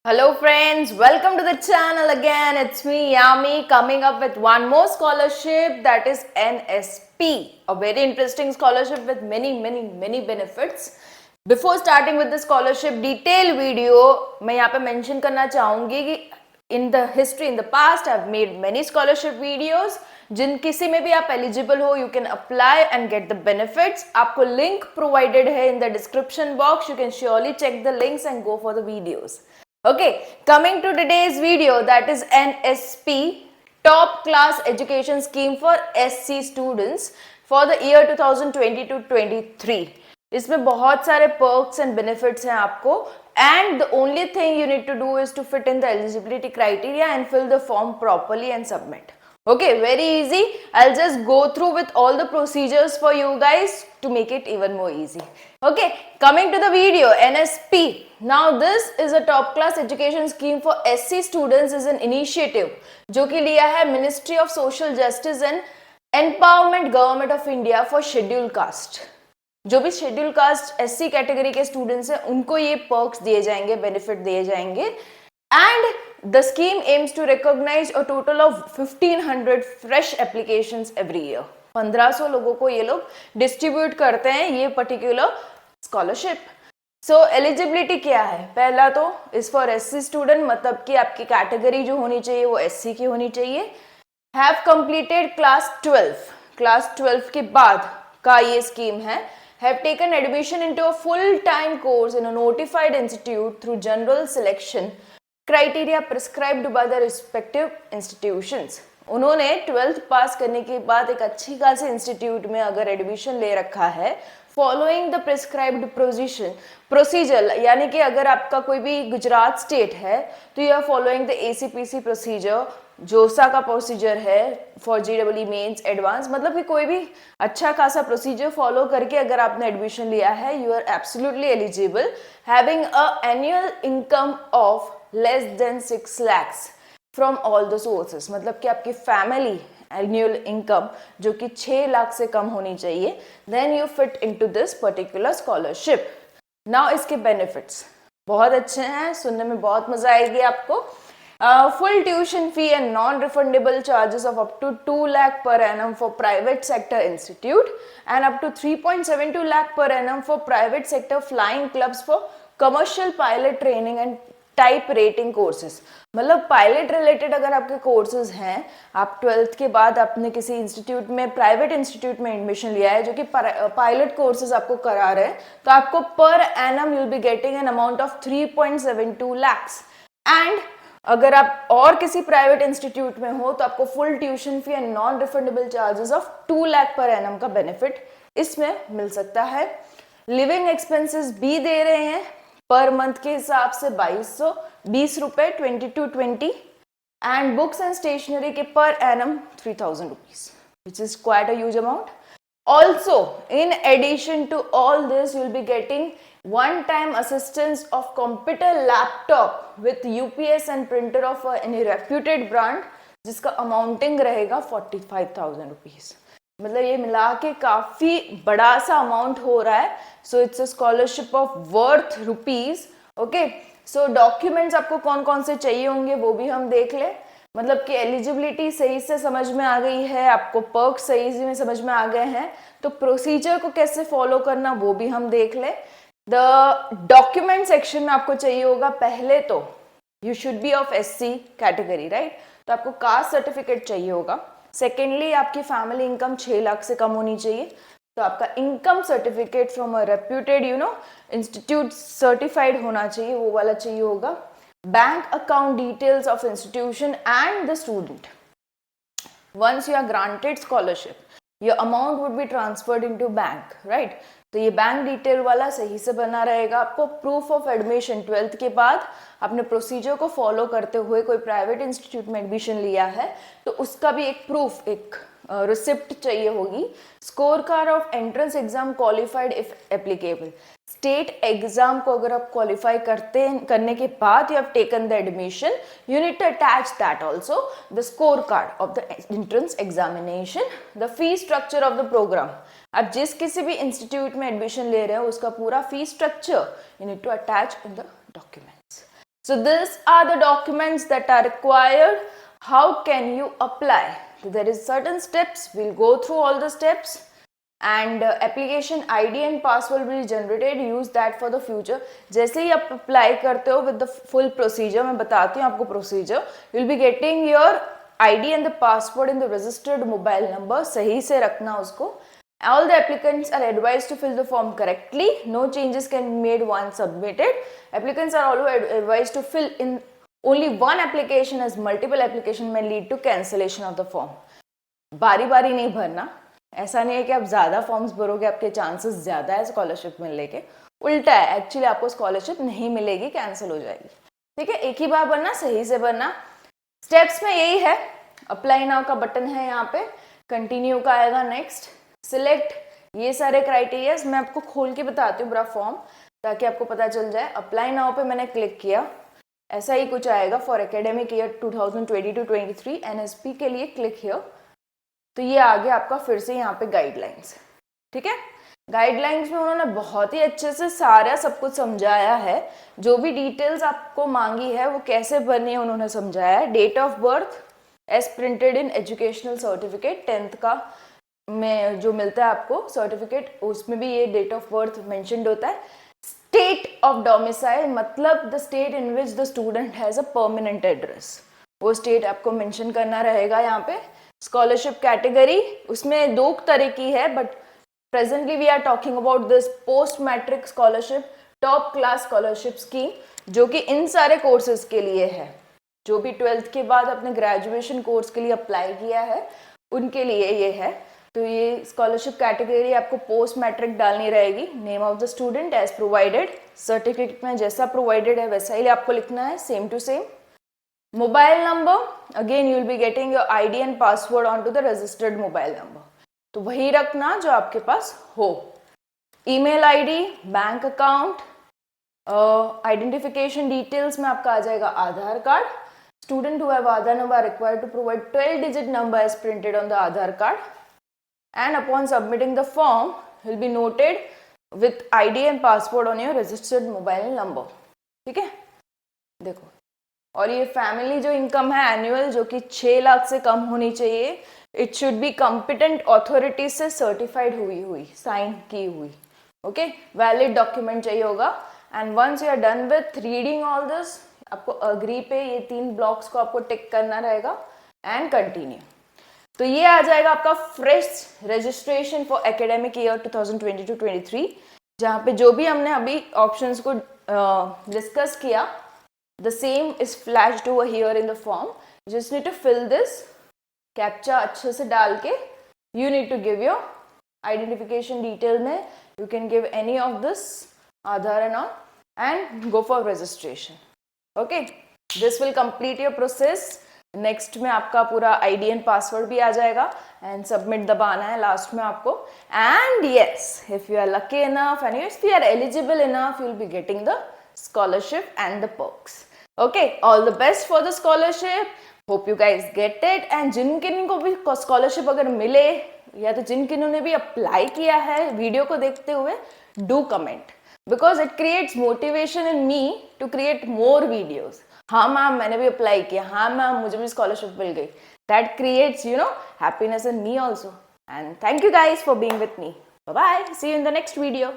Hello friends, welcome to the channel again. It's me Yami coming up with one more scholarship, that is NSP, a very interesting scholarship with many benefits. Before starting with the scholarship detail video, मैं यहाँ पे mention करना चाहूँगी कि in the history, in the past, I've made many scholarship videos. जिन किसी में भी आप eligible हो, you can apply and get the benefits. आपको link provided है in the description box. You can surely check the links and go for the videos. Okay, coming to today's video, that is NSP, Top Class Education Scheme for SC Students for the year 2020-23. इसमें बहुत सारे perks and benefits हैं आपको, and the only thing you need to do is to fit in the eligibility criteria and fill the form properly and submit. Okay, very easy. I'll just go through with all the procedures for you guys to make it even more easy. Okay, coming to the video, NSP. Now this is a top class education scheme for SC students, is an initiative जो कि लिया है Ministry of Social Justice and Empowerment Government of India for Scheduled Caste. जो भी schedule caste SC category के students हैं उनको ये पर्क्स दिए जाएंगे, बेनिफिट दिए जाएंगे. And the scheme aims to recognise a total of 1500 fresh applications every year. 1500 लोगों को ये लोग डिस्ट्रीब्यूट करते हैं ये पर्टिकुलर स्कॉलरशिप. सो एलिजिबिलिटी क्या है? पहला तो इज फॉर SC स्टूडेंट, मतलब कि आपकी कैटेगरी जो होनी चाहिए वो SC की होनी चाहिए. हैव कंप्लीटेड क्लास 12 के बाद का ये स्कीम है. Have taken admission into a full-time course in a notified institute through general selection criteria prescribed by the respective institutions. उन्होंने 12th पास करने के बाद एक अच्छी खासी इंस्टीट्यूट में अगर एडमिशन ले रखा है फॉलोइंग द प्रिस्क्राइब्ड प्रोसीजर, यानी कि अगर आपका कोई भी गुजरात स्टेट है तो you are following the ACPC procedure, JoSAA का प्रोसीजर है फॉर GEE मेंस एडवांस, मतलब कि कोई भी अच्छा खासा प्रोसीजर फॉलो करके अगर आपने एडमिशन लिया है you are absolutely eligible, having a annual income of less than 6 lakhs from all the sources, मतलब कि आपकी फैमिली एनुअल इनकम जो कि 6 लाख से कम होनी चाहिए, then you fit into this particular scholarship. Now इसके बेनिफिट्स बहुत अच्छे हैं, सुनने में बहुत मजा आएगी आपको. Full tuition fee and non-refundable charges of up to 2 lakh per annum for private sector institute and up to 3.72 lakh per annum for private sector flying clubs for commercial pilot training and type rating courses. मतलब pilot related अगर आपके courses हैं, आप 12th के बाद आपने किसी institute में, प्राइवेट इंस्टीट्यूट में एडमिशन लिया है जो कि पायलट कोर्सेज आपको करा रहे हैं, तो आपको per annum you'll be getting an amount of 3.72 lakhs. And अगर आप और किसी प्राइवेट इंस्टीट्यूट में हो तो आपको full tuition fee and non refundable charges of 2 lakh per annum का बेनिफिट इसमें मिल सकता है. लिविंग एक्सपेंसेस भी दे रहे हैं पर मंथ के हिसाब से 2220 रुपए 2220, एंड बुक्स एंड स्टेशनरी के per annum 3000 rupees, which is quite a huge amount. Also, in addition to all this, you will be getting one-time assistance of computer laptop with UPS and printer of any reputed brand, जिसका amounting रहेगा 45,000 rupees. मतलब ये मिला के काफी बड़ा सा amount हो रहा है. So it's a scholarship of worth rupees. Okay, so documents आपको कौन कौन से चाहिए होंगे वो भी हम देख ले. मतलब कि एलिजिबिलिटी सही से समझ में आ गई है, आपको पर्क सही में समझ में आ गए हैं, तो प्रोसीजर को कैसे फॉलो करना वो भी हम देख ले. द डॉक्यूमेंट सेक्शन में आपको चाहिए होगा, पहले तो you should be of SC category, right, तो आपको कास्ट सर्टिफिकेट चाहिए होगा. सेकेंडली आपकी फैमिली इनकम 6 लाख से कम होनी चाहिए, तो आपका income certificate from a reputed institute certified होना चाहिए, वो वाला चाहिए होगा. Bank account details of institution and the student. Once you are granted scholarship your amount would be transferred into bank, right. तो ये बैंक डिटेल वाला सही से बना रहेगा. आपको प्रूफ ऑफ एडमिशन 12th के बाद आपने प्रोसीजर को फॉलो करते हुए कोई प्राइवेट इंस्टीट्यूट में एडमिशन लिया है तो उसका भी एक प्रूफ, एक रिसिप्ट चाहिए होगी. Score card of entrance exam qualified if applicable. State exam को अगर आप क्वालिफाई करने के बाद you have taken the admission, you need to attach that also, the score card of the entrance examination, the fee structure of the programme. आप जिस किसी भी इंस्टीट्यूट में एडमिशन ले रहे हो उसका पूरा fee structure you need to attach in the documents. So these are the documents that are required. How can you apply? So there is certain steps. We'll go through all the steps, and application ID and password will be generated. Use that for the future. जैसे ही आप apply करते हो with the full procedure, मैं बताती हूँ आपको procedure. You'll be getting your ID and the password in the registered mobile number. सही से रखना उसको. All the applicants are advised to fill the form correctly. No changes can be made once submitted. Applicants are also advised to fill in only one application, as multiple application may lead to cancellation of the form. बारी बारी नहीं भरना. ऐसा नहीं है कि आप ज़्यादा फॉर्म्स भरोगे आपके चांसेस ज़्यादा है स्कॉलरशिप मिलने के. उल्टा है, एक्चुअली आपको स्कॉलरशिप नहीं मिलेगी, कैंसिल हो जाएगी. ठीक है, एक ही बार भरना, सही से भरना. स्टेप्स में यही है. अप्लाई नाउ का बटन है यहाँ पे, कंटिन्यू का आएगा, नेक्स्ट, सिलेक्ट, ये सारे क्राइटेरियाज मैं आपको खोल के बताती हूँ पूरा फॉर्म, ताकि आपको पता चल जाए. अप्लाई नाउ पे मैंने क्लिक किया, ऐसा ही कुछ आएगा. फॉर एकेडमिक ईयर 2022-23 NSP के लिए क्लिक हियर. तो ये आ गया आपका फिर से यहाँ पे गाइडलाइंस. ठीक है, गाइडलाइंस में उन्होंने बहुत ही अच्छे से सारा सब कुछ समझाया है. जो भी डिटेल्स आपको मांगी है वो कैसे भरनी है उन्होंने समझाया है. Date of birth as printed in educational certificate, 10th का में जो मिलता है आपको सर्टिफिकेट, उसमें भी ये डेट ऑफ बर्थ मेंशन्ड होता है. स्टेट ऑफ डोमिसाइल, मतलब the state in which the student has a permanent address, वो स्टेट आपको मेंशन करना रहेगा यहाँ पे. स्कॉलरशिप कैटेगरी, उसमें 2 तरह की है, but presently we are talking about this post matric scholarship, top class scholarship scheme, जो कि इन सारे कोर्सेज के लिए है. जो भी 12th के बाद अपने ग्रेजुएशन कोर्स के लिए अप्लाई किया है उनके लिए ये है. तो ये स्कॉलरशिप कैटेगरी आपको पोस्ट मैट्रिक डालनी रहेगी. Name of the student as provided, certificate में जैसा प्रोवाइडेड है वैसा ही आपको लिखना है, same to same. Mobile number, again you will be getting your ID and password on to the registered mobile number, तो वही रखना जो आपके पास हो. Email ID, bank account, identification details में आपका आ जाएगा Aadhaar card. Student who have Aadhaar number are required to provide 12-digit number as printed on the Aadhaar card, and upon submitting the form will be noted with ID and password on your registered mobile number. ठीक है, देखो. और ये family जो income है annual, जो कि 6 लाख से कम होनी चाहिए. It should be competent authority से सर्टिफाइड हुई साइन की हुई. ओके, वैलिड डॉक्यूमेंट चाहिए होगा. And once you are done with reading all this, आपको अग्री पे ये 3 ब्लॉक्स को आपको टिक करना रहेगा एंड कंटिन्यू. तो ये आ जाएगा आपका fresh registration for academic year 2022-23, जहाँ पे जो भी हमने अभी ऑप्शंस को डिस्कस किया, the same is flashed over here in the form. Just need to fill this captcha अच्छे से डाल के. You need to give your identification detail में, you can give any of this, Aadhaar and all, and go for registration. Okay, this will complete your process. Next में आपका पूरा ID and password भी आ जाएगा एंड सबमिट दबाना है last में आपको. And yes, if you are lucky enough and if you are eligible enough, you will be getting the scholarship and the perks. Okay, all the best for the scholarship. Hope you guys get it. And जिन किन को भी scholarship अगर मिले, या तो जिन किन्होंने ने भी अप्लाई किया है वीडियो को देखते हुए, do comment, because it creates motivation in me to create more videos. हाँ मैम मैंने भी अप्लाई किया, हाँ मैम मुझे भी स्कॉलरशिप मिल गई. That creates happiness in me also. And thank you guys for being with me. Bye bye, see you in the next video.